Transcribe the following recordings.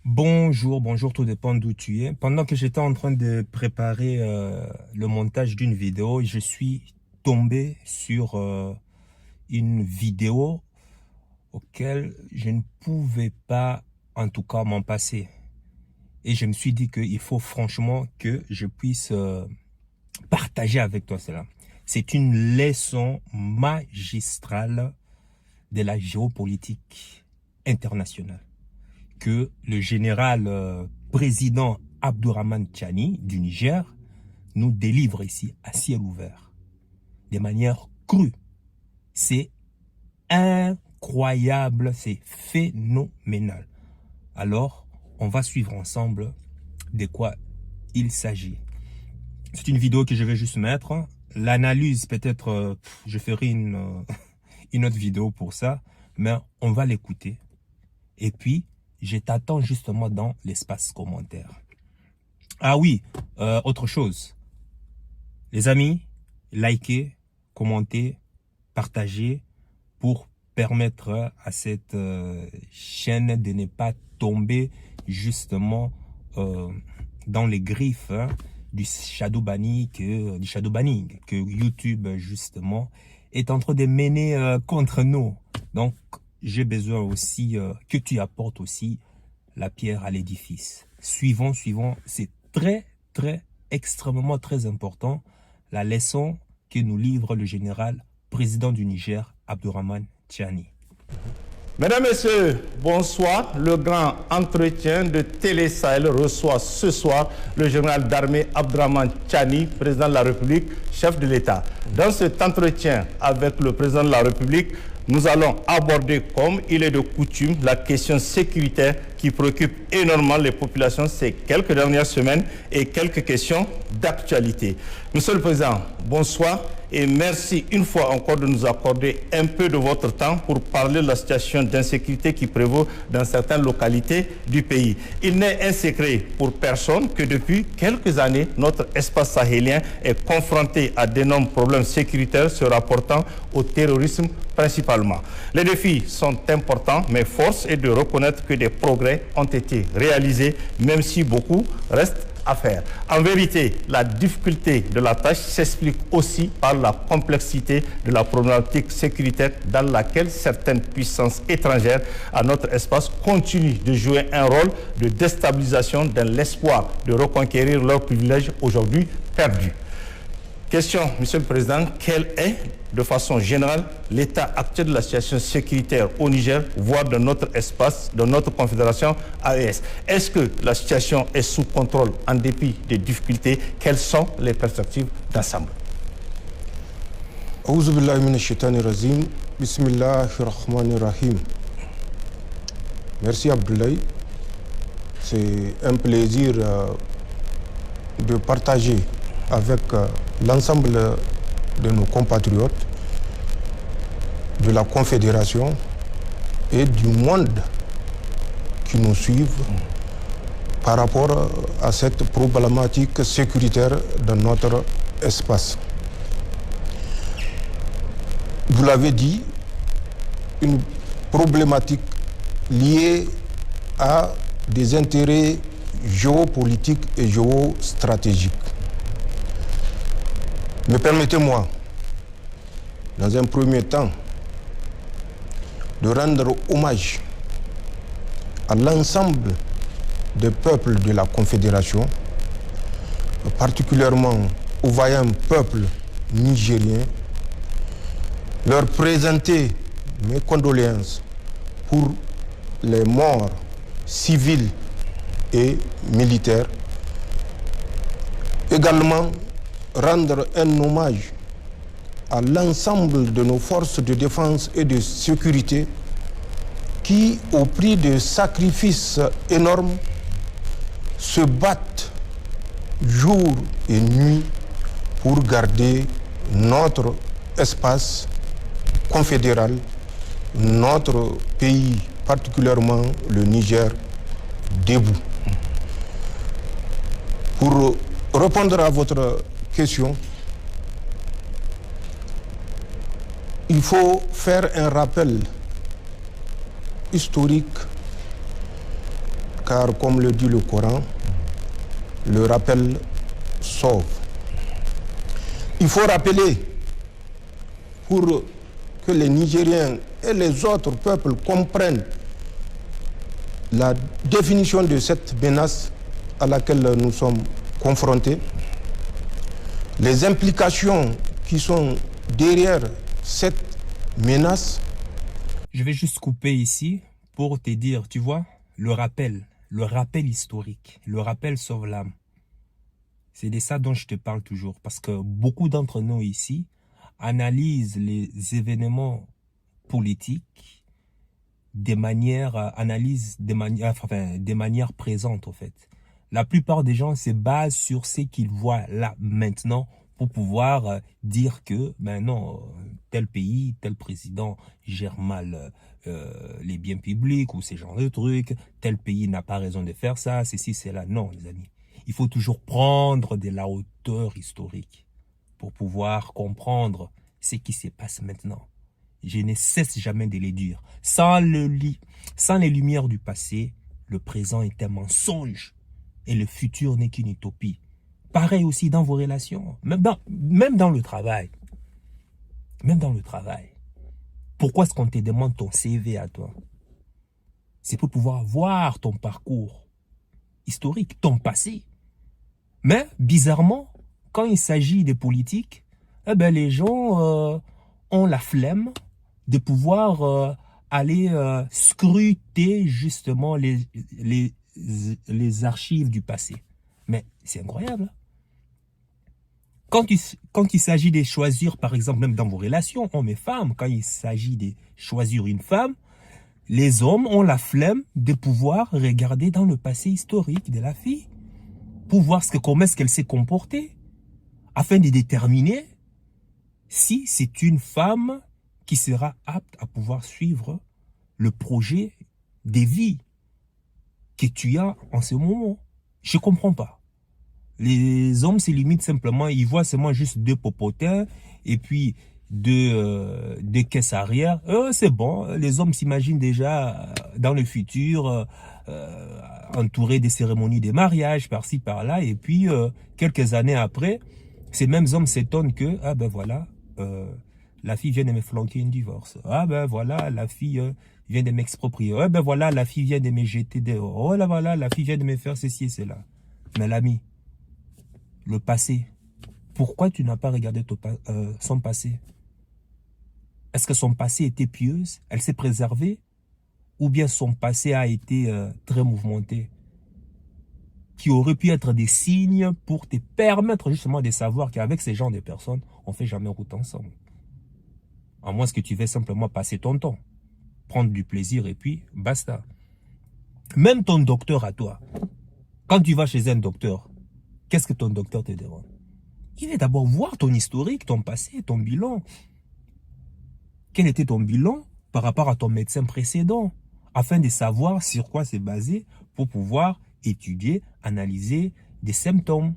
Bonjour, bonjour, tout dépend d'où tu es. Pendant que j'étais en train de préparer le montage d'une vidéo, je suis tombé sur une vidéo auquel je ne pouvais pas, en tout cas, m'en passer. Et je me suis dit qu'il faut franchement que je puisse partager avec toi cela. C'est une leçon magistrale de la géopolitique internationale que le général président Abdourahmane Tchani du Niger nous délivre ici à ciel ouvert, de manière crue. C'est incroyable, c'est phénoménal. Alors, on va suivre ensemble de quoi il s'agit. C'est une vidéo que je vais juste mettre. L'analyse, peut-être, je ferai une autre vidéo pour ça, mais on va l'écouter. Et puis, je t'attends justement dans l'espace commentaire. Ah oui, autre chose. Les amis, likez, commentez, partagez pour permettre à cette chaîne de ne pas tomber justement dans les griffes du shadow banning que YouTube justement est en train de mener contre nous. Donc, j'ai besoin aussi que tu apportes aussi la pierre à l'édifice. Suivons, c'est extrêmement très important, la leçon que nous livre le général président du Niger, Abdourahmane Tchani. Mesdames, Messieurs, bonsoir. Le grand entretien de Télé Sahel reçoit ce soir le général d'armée Abdourahmane Tchani, président de la République, chef de l'État. Dans cet entretien avec le président de la République, nous allons aborder, comme il est de coutume, la question sécuritaire qui préoccupe énormément les populations ces quelques dernières semaines et quelques questions d'actualité. Monsieur le Président, bonsoir et merci une fois encore de nous accorder un peu de votre temps pour parler de la situation d'insécurité qui prévaut dans certaines localités du pays. Il n'est un secret pour personne que depuis quelques années, notre espace sahélien est confronté à d'énormes problèmes sécuritaires se rapportant au terrorisme principalement. Les défis sont importants, mais force est de reconnaître que des progrès ont été réalisés, même si beaucoup reste à faire. En vérité, la difficulté de la tâche s'explique aussi par la complexité de la problématique sécuritaire dans laquelle certaines puissances étrangères à notre espace continuent de jouer un rôle de déstabilisation dans l'espoir de reconquérir leurs privilèges aujourd'hui perdus. Question, Monsieur le Président, quel est, de façon générale, l'état actuel de la situation sécuritaire au Niger, voire de notre espace, de notre confédération AES? Est-ce que la situation est sous contrôle en dépit des difficultés? Quelles sont les perspectives d'ensemble? Auzu billahi minash shaitani rajim. Bismillahirrahmanirrahim. Merci Abdoulaye. C'est un plaisir de partager avec l'ensemble de nos compatriotes de la Confédération et du monde qui nous suivent par rapport à cette problématique sécuritaire dans notre espace. Vous l'avez dit, une problématique liée à des intérêts géopolitiques et géostratégiques. Mais permettez-moi, dans un premier temps, de rendre hommage à l'ensemble des peuples de la Confédération, particulièrement au vaillant peuple nigérien, leur présenter mes condoléances pour les morts civils et militaires. Également, rendre un hommage à l'ensemble de nos forces de défense et de sécurité qui, au prix de sacrifices énormes, se battent jour et nuit pour garder notre espace confédéral, notre pays, particulièrement le Niger, debout. Pour répondre à votre question, il faut faire un rappel historique car comme le dit le Coran, le rappel sauve. Il faut rappeler, pour que les Nigériens et les autres peuples comprennent la définition de cette menace à laquelle nous sommes confrontés, les implications qui sont derrière cette menace. Je vais juste couper ici pour te dire, tu vois, le rappel historique, le rappel sauve l'âme. C'est de ça dont je te parle toujours, parce que beaucoup d'entre nous ici analysent les événements politiques des manières présentes, en fait. La plupart des gens se basent sur ce qu'ils voient là, maintenant, pour pouvoir dire que, ben non, tel pays, tel président gère mal les biens publics ou ce genre de trucs, tel pays n'a pas raison de faire ça, ceci, cela. Non, les amis. Il faut toujours prendre de la hauteur historique pour pouvoir comprendre ce qui se passe maintenant. Je ne cesse jamais de le dire. Sans les lumières du passé, le présent est un mensonge et le futur n'est qu'une utopie. Pareil aussi dans vos relations, même dans le travail. Même dans le travail. Pourquoi est-ce qu'on te demande ton CV à toi? C'est pour pouvoir voir ton parcours historique, ton passé. Mais, bizarrement, quand il s'agit de politique, eh ben, les gens ont la flemme de pouvoir aller scruter justement les archives du passé. Mais c'est incroyable. Quand il s'agit de choisir, par exemple, même dans vos relations, hommes et femmes, quand il s'agit de choisir une femme, les hommes ont la flemme de pouvoir regarder dans le passé historique de la fille pour voir comment est-ce qu'elle s'est comportée, afin de déterminer si c'est une femme qui sera apte à pouvoir suivre le projet de vie que tu as en ce moment. Je ne comprends pas. Les hommes se limitent simplement, ils voient seulement juste deux popotins et puis deux caisses arrière. C'est bon, les hommes s'imaginent déjà dans le futur entourés des cérémonies de mariage par-ci par-là, et puis quelques années après, ces mêmes hommes s'étonnent que, ah ben voilà, la fille vient de me flanquer une divorce. Ah ben voilà, la fille vient de m'exproprier. Ah ben voilà, la fille vient de me jeter dehors. Oh là voilà, la fille vient de me faire ceci et cela. Mais l'ami, le passé, pourquoi tu n'as pas regardé son passé? Est-ce que son passé était pieuse? Elle s'est préservée? Ou bien son passé a été très mouvementé? Qui aurait pu être des signes pour te permettre justement de savoir qu'avec ces genres de personnes, on ne fait jamais route ensemble. À moins que tu veuilles simplement passer ton temps, prendre du plaisir et puis basta. Même ton docteur à toi, quand tu vas chez un docteur, qu'est-ce que ton docteur te demande? Il va d'abord voir ton historique, ton passé, ton bilan. Quel était ton bilan par rapport à ton médecin précédent, afin de savoir sur quoi c'est basé pour pouvoir étudier, analyser des symptômes.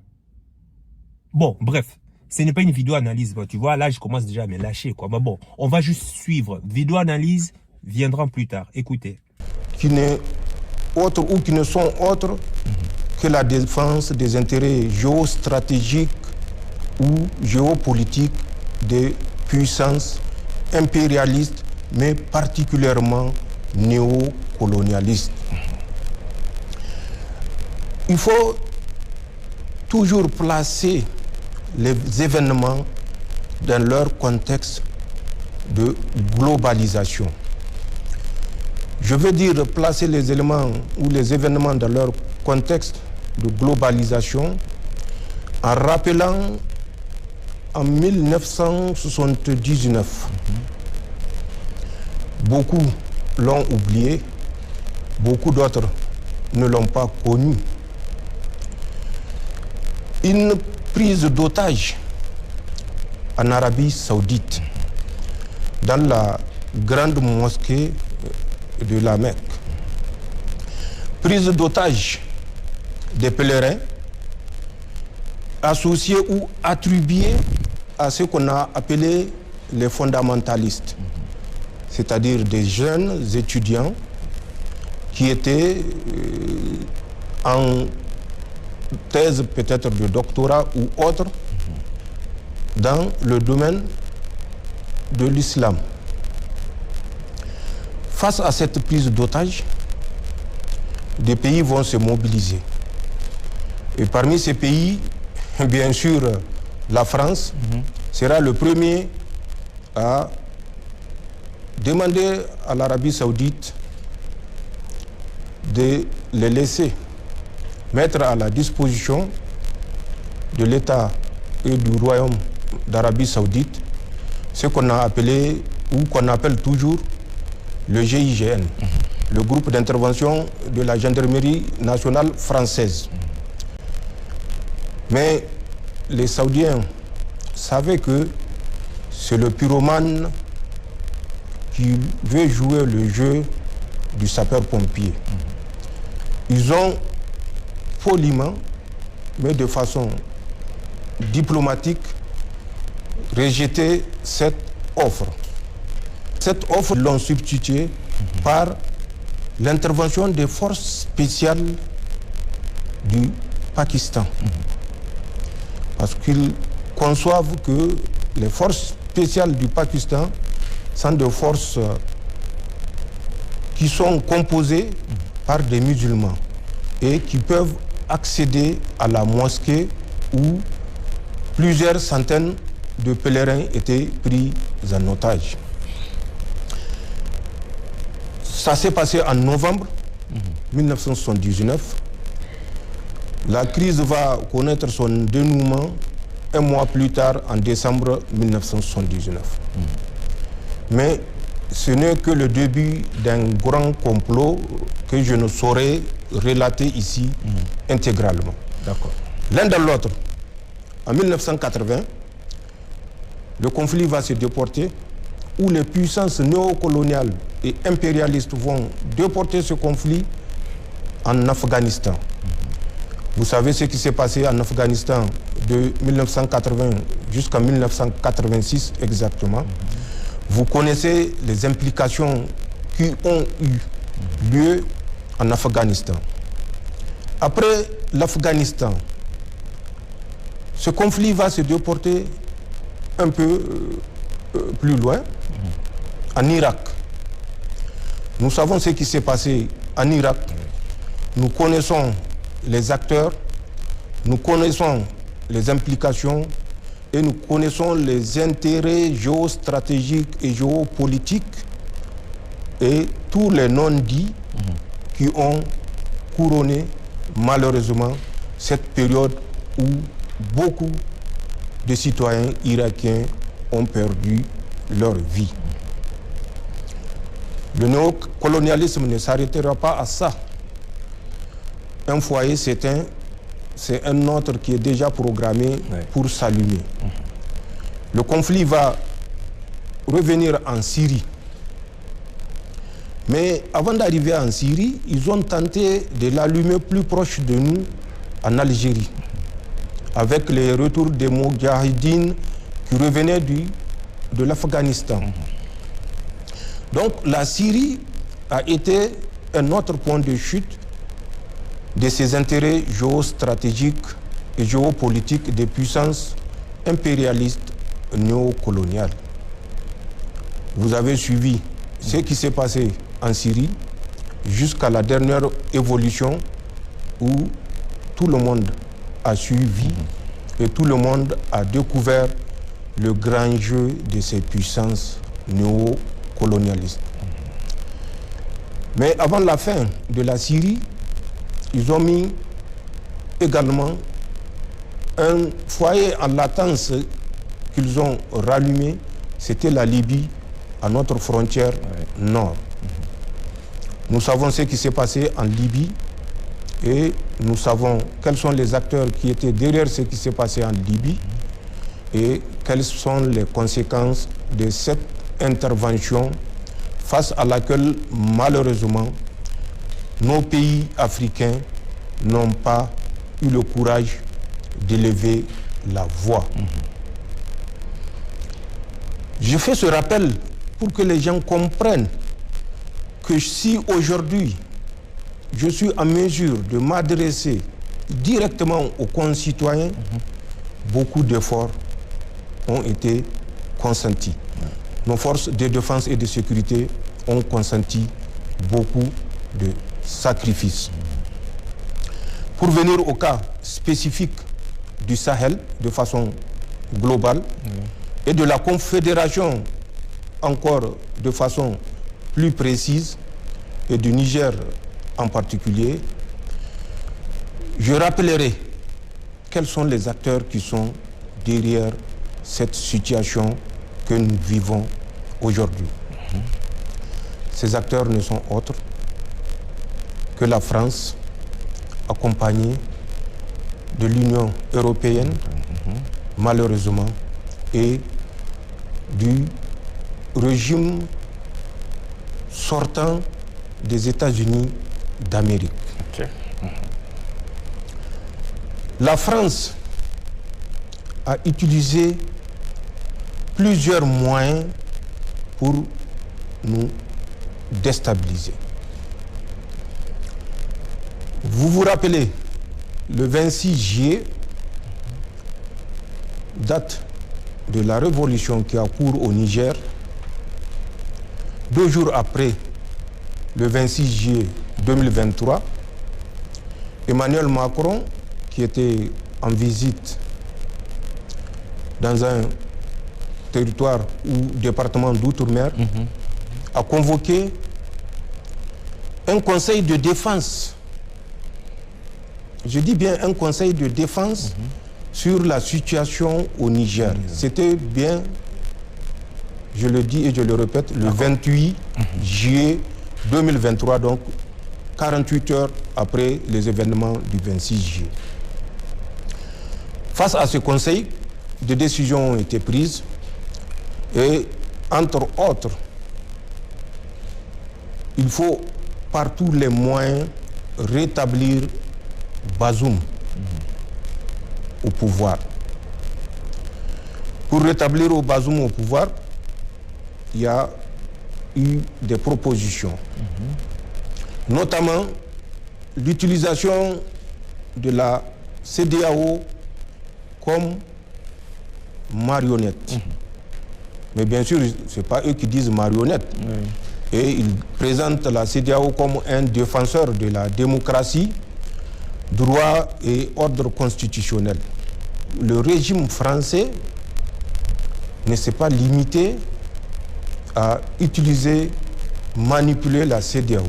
Bon, bref, ce n'est pas une vidéo analyse, tu vois, là je commence déjà à me lâcher, quoi. Mais bon, on va juste suivre. Vidéo analyse viendra plus tard. Écoutez. Qui n'est autre ou qui ne sont autres que la défense des intérêts géostratégiques ou géopolitiques des puissances impérialistes, mais particulièrement néocolonialistes. Il faut toujours placer les événements dans leur contexte de globalisation. Je veux dire placer les éléments ou les événements dans leur contexte de globalisation en rappelant en 1979, beaucoup l'ont oublié, beaucoup d'autres ne l'ont pas connu. Une prise d'otage en Arabie Saoudite, dans la grande mosquée de la Mecque. Prise d'otage des pèlerins associés ou attribués à ce qu'on a appelé les fondamentalistes, c'est-à-dire des jeunes étudiants qui étaient en thèse peut-être de doctorat ou autre dans le domaine de l'islam. Face à cette prise d'otage, des pays vont se mobiliser. Et parmi ces pays, bien sûr, la France sera le premier à demander à l'Arabie Saoudite de les laisser mettre à la disposition de l'État et du Royaume d'Arabie Saoudite ce qu'on a appelé, ou qu'on appelle toujours, le GIGN, le groupe d'intervention de la gendarmerie nationale française. Mais les Saoudiens savaient que c'est le pyromane qui veut jouer le jeu du sapeur-pompier. Ils ont poliment, mais de façon diplomatique, rejeté cette offre. Cette offre l'ont substituée par l'intervention des forces spéciales du Pakistan. Parce qu'ils conçoivent que les forces spéciales du Pakistan sont des forces qui sont composées par des musulmans et qui peuvent accéder à la mosquée où plusieurs centaines de pèlerins étaient pris en otage. Ça s'est passé en novembre 1979. La crise va connaître son dénouement un mois plus tard, en décembre 1979. Mais ce n'est que le début d'un grand complot que je ne saurais relater ici intégralement. D'accord. L'un dans l'autre, en 1980, le conflit va se déporter, où les puissances néocoloniales et impérialistes vont déporter ce conflit en Afghanistan. Vous savez ce qui s'est passé en Afghanistan de 1980 jusqu'en 1986 exactement. Vous connaissez les implications qui ont eu lieu en Afghanistan. Après l'Afghanistan, ce conflit va se déporter un peu plus loin, en Irak. Nous savons ce qui s'est passé en Irak. Nous connaissons les acteurs, nous connaissons les implications et nous connaissons les intérêts géostratégiques et géopolitiques et tous les non-dits qui ont couronné malheureusement cette période où beaucoup de citoyens irakiens ont perdu leur vie. Le néocolonialisme ne s'arrêtera pas à ça. Un foyer s'éteint, c'est un autre qui est déjà programmé pour s'allumer. Le conflit va revenir en Syrie. Mais avant d'arriver en Syrie, ils ont tenté de l'allumer plus proche de nous, en Algérie, avec les retours des Moudjahidines qui revenaient de l'Afghanistan. Donc la Syrie a été un autre point de chute de ses intérêts géostratégiques et géopolitiques des puissances impérialistes néocoloniales. Vous avez suivi ce qui s'est passé en Syrie jusqu'à la dernière évolution où tout le monde a suivi et tout le monde a découvert le grand jeu de ces puissances néocolonialistes. Mais avant la fin de la Syrie, ils ont mis également un foyer en latence qu'ils ont rallumé, c'était la Libye, à notre frontière nord. Nous savons ce qui s'est passé en Libye et nous savons quels sont les acteurs qui étaient derrière ce qui s'est passé en Libye et quelles sont les conséquences de cette intervention face à laquelle, malheureusement, nos pays africains n'ont pas eu le courage d'élever la voix. Je fais ce rappel pour que les gens comprennent que si aujourd'hui je suis en mesure de m'adresser directement aux concitoyens, beaucoup d'efforts ont été consentis. Nos forces de défense et de sécurité ont consenti beaucoup de sacrifices. Pour venir au cas spécifique du Sahel de façon globale et de la Confédération encore de façon plus précise et du Niger en particulier, je rappellerai quels sont les acteurs qui sont derrière cette situation que nous vivons aujourd'hui. Ces acteurs ne sont autres que la France, accompagnée de l'Union européenne, malheureusement, et du régime sortant des États-Unis d'Amérique. Okay. La France a utilisé plusieurs moyens pour nous déstabiliser. Vous vous rappelez, le 26 juillet, date de la révolution qui a cours au Niger, 2 jours après le 26 juillet 2023, Emmanuel Macron, qui était en visite dans un territoire ou département d'outre-mer, a convoqué un conseil de défense. Je dis bien un conseil de défense sur la situation au Niger. C'était bien, je le dis et je le répète, le 28 juillet 2023, donc 48 heures après les événements du 26 juillet. Face à ce conseil, des décisions ont été prises et, entre autres, il faut par tous les moyens rétablir Bazoum au pouvoir. Pour rétablir Bazoum au pouvoir, il y a eu des propositions, notamment l'utilisation de la CEDEAO comme marionnette. Mais bien sûr, ce n'est pas eux qui disent marionnette. Et ils présentent la CEDEAO comme un défenseur de la démocratie, droit et ordre constitutionnel. Le régime français ne s'est pas limité à utiliser, manipuler la CEDEAO.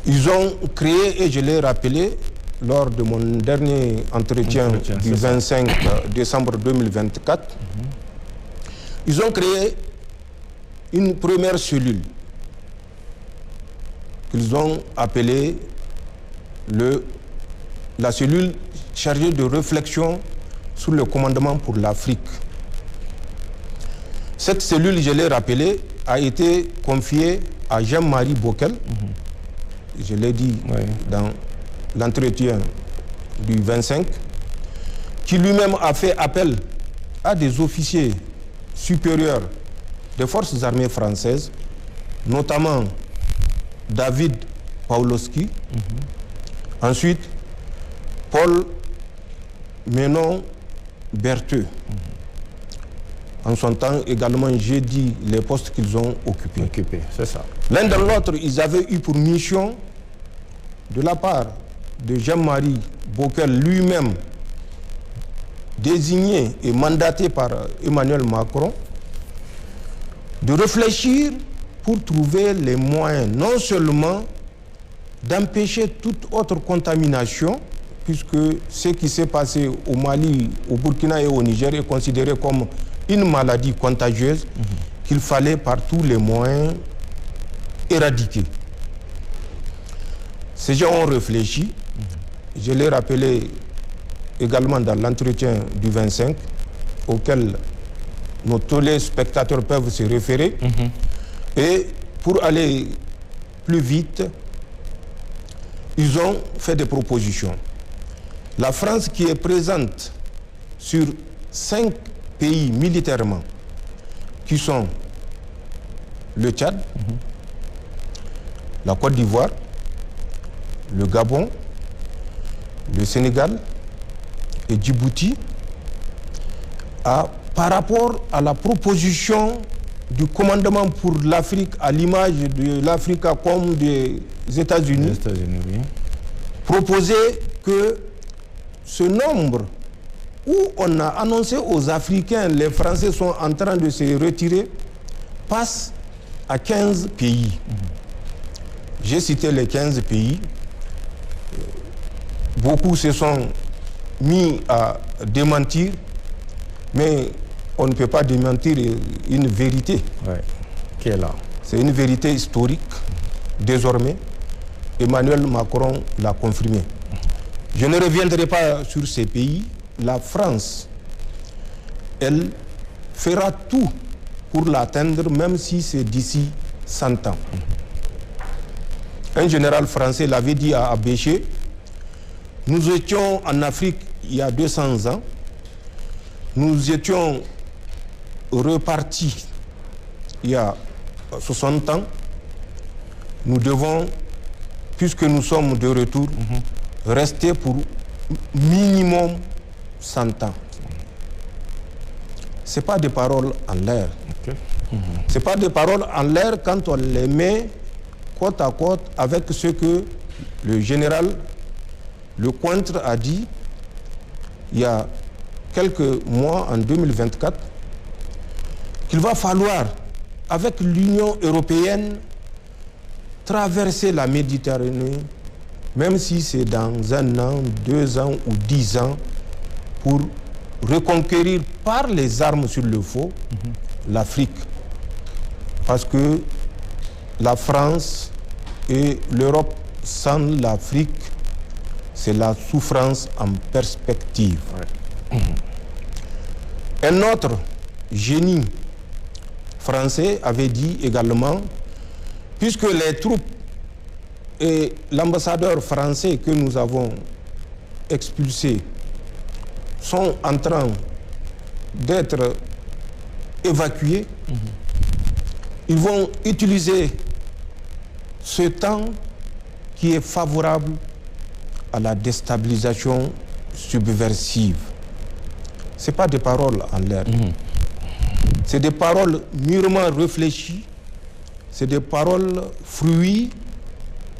Ils ont créé, et je l'ai rappelé lors de mon dernier entretien du 25 décembre 2024, ils ont créé une première cellule qu'ils ont appelée la cellule chargée de réflexion sur le commandement pour l'Afrique. Cette cellule, je l'ai rappelé, a été confiée à Jean-Marie Bockel, je l'ai dit dans l'entretien du 25, qui lui-même a fait appel à des officiers supérieurs des forces armées françaises, notamment David Pawlowski, ensuite Paul Menon Bertheux. En son temps, également, j'ai dit les postes qu'ils ont occupés. C'est ça. L'un de l'autre, ils avaient eu pour mission, de la part de Jean-Marie Bockel lui-même, désigné et mandaté par Emmanuel Macron, de réfléchir pour trouver les moyens non seulement d'empêcher toute autre contamination, puisque ce qui s'est passé au Mali, au Burkina et au Niger est considéré comme une maladie contagieuse qu'il fallait par tous les moyens éradiquer. Ces gens ont réfléchi, je l'ai rappelé également dans l'entretien du 25, auquel nos téléspectateurs peuvent se référer. Et pour aller plus vite, ils ont fait des propositions. La France, qui est présente sur 5 pays militairement, qui sont le Tchad, la Côte d'Ivoire, le Gabon, le Sénégal et Djibouti par rapport à la proposition du commandement pour l'Afrique, à l'image de l'Afrique comme des États-Unis, Oui. proposer que ce nombre où on a annoncé aux Africains, les Français sont en train de se retirer, passe à 15 pays. J'ai cité les 15 pays. Beaucoup se sont mis à démentir, mais on ne peut pas démentir une vérité. Ouais. Qui est là? C'est une vérité historique. Désormais, Emmanuel Macron l'a confirmé. Je ne reviendrai pas sur ces pays. La France, elle fera tout pour l'atteindre, même si c'est d'ici 100 ans. Un général français l'avait dit à Abéché, nous étions en Afrique il y a 200 ans, nous étions repartis il y a 60 ans, nous devons, puisque nous sommes de retour, rester pour minimum 100 ans. Ce n'est pas des paroles en l'air. Okay. Ce n'est pas des paroles en l'air quand on les met côte à côte avec ce que le général Lecointre a dit il y a quelques mois, en 2024, qu'il va falloir, avec l'Union européenne, traverser la Méditerranée, même si c'est dans 1 an, 2 ans ou 10 ans, pour reconquérir par les armes sur le feu l'Afrique. Parce que la France et l'Europe sans l'Afrique, c'est la souffrance en perspective. Ouais. Un autre génie français avait dit également, puisque les troupes et l'ambassadeur français que nous avons expulsés sont en train d'être évacués, ils vont utiliser ce temps qui est favorable à la déstabilisation subversive. Ce n'est pas des paroles en l'air. C'est des paroles mûrement réfléchies, c'est des paroles fruits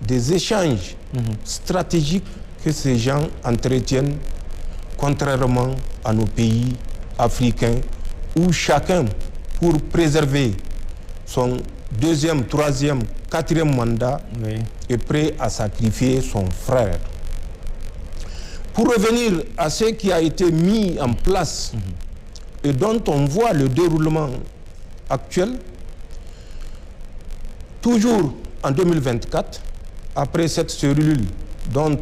des échanges stratégiques que ces gens entretiennent, contrairement à nos pays africains, où chacun, pour préserver son 2e, 3e, 4e mandat, est prêt à sacrifier son frère. Pour revenir à ce qui a été mis en place et dont on voit le déroulement actuel, toujours en 2024, après cette cellule dont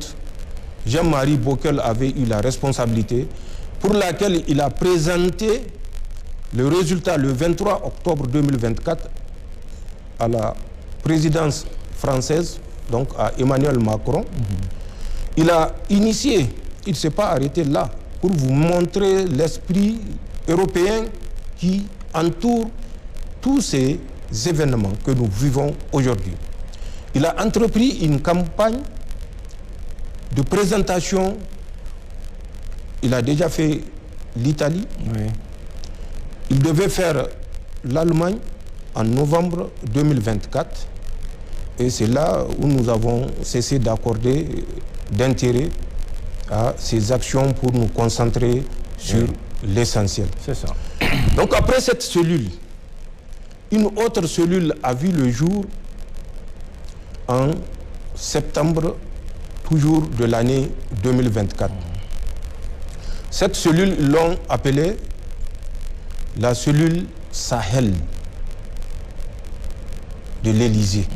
Jean-Marie Bockel avait eu la responsabilité, pour laquelle il a présenté le résultat le 23 octobre 2024 à la présidence française, donc à Emmanuel Macron. Il a initié, il ne s'est pas arrêté là, pour vous montrer l'esprit européen qui entoure tous ces événements que nous vivons aujourd'hui. Il a entrepris une campagne de présentation. Il a déjà fait l'Italie. Il devait faire l'Allemagne en novembre 2024. Et c'est là où nous avons cessé d'accorder d'intérêt à ces actions pour nous concentrer sur l'essentiel. C'est ça. Donc après cette cellule, une autre cellule a vu le jour en septembre, toujours de l'année 2024. Cette cellule, ils l'ont appelée la cellule Sahel de l'Élysée.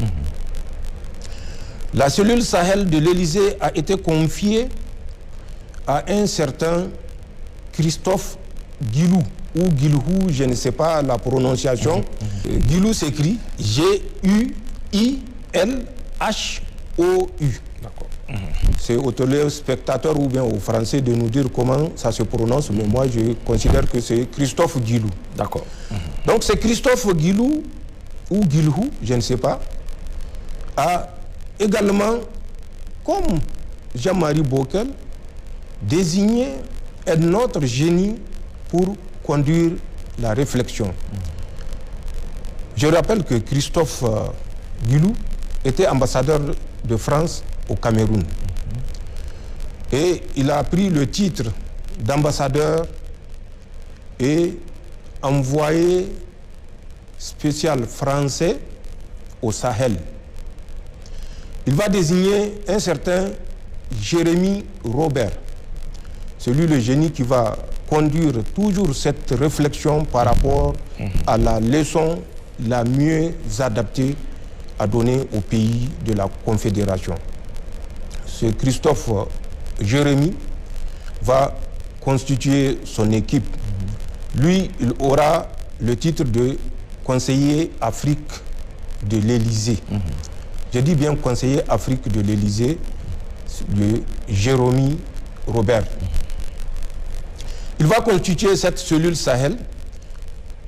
La cellule Sahel de l'Élysée a été confiée à un certain Christophe Guilou, ou Guilhou, je ne sais pas la prononciation. Guilou s'écrit G-U-I-L-H-O-U. D'accord. C'est aux téléspectateurs ou bien aux Français de nous dire comment ça se prononce, mais moi je considère que c'est Christophe Guilou. D'accord. Donc c'est Christophe Guilou, ou Guilhou, je ne sais pas, a également comme Jean-Marie Bockel, désigner un autre génie pour conduire la réflexion. Je rappelle que Christophe Guilou était ambassadeur de France au Cameroun. Et il a pris le titre d'ambassadeur et envoyé spécial français au Sahel. Il va désigner un certain Jérémy Robert. C'est lui le génie qui va conduire toujours cette réflexion par rapport à la leçon la mieux adaptée à donner au pays de la Confédération. Ce Christophe Jérémy va constituer son équipe. Lui, il aura le titre de conseiller Afrique de l'Élysée. Je dis bien conseiller Afrique de l'Élysée, de Jérémy Robert. Il va constituer cette cellule Sahel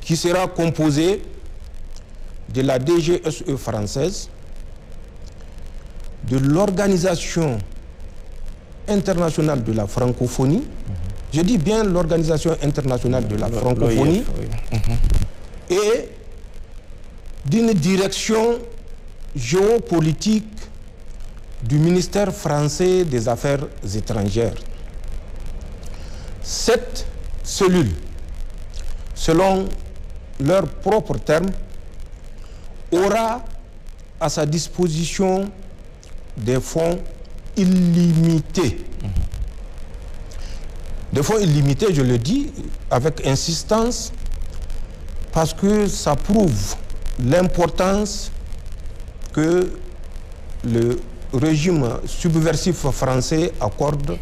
qui sera composée de la DGSE française, de l'Organisation internationale de la francophonie, je dis bien l'Organisation internationale de la francophonie, et d'une direction géopolitique du ministère français des Affaires étrangères. Cette cellule, selon leurs propres termes, aura à sa disposition des fonds illimités. Des fonds illimités, je le dis avec insistance, parce que ça prouve l'importance que le régime subversif français accorde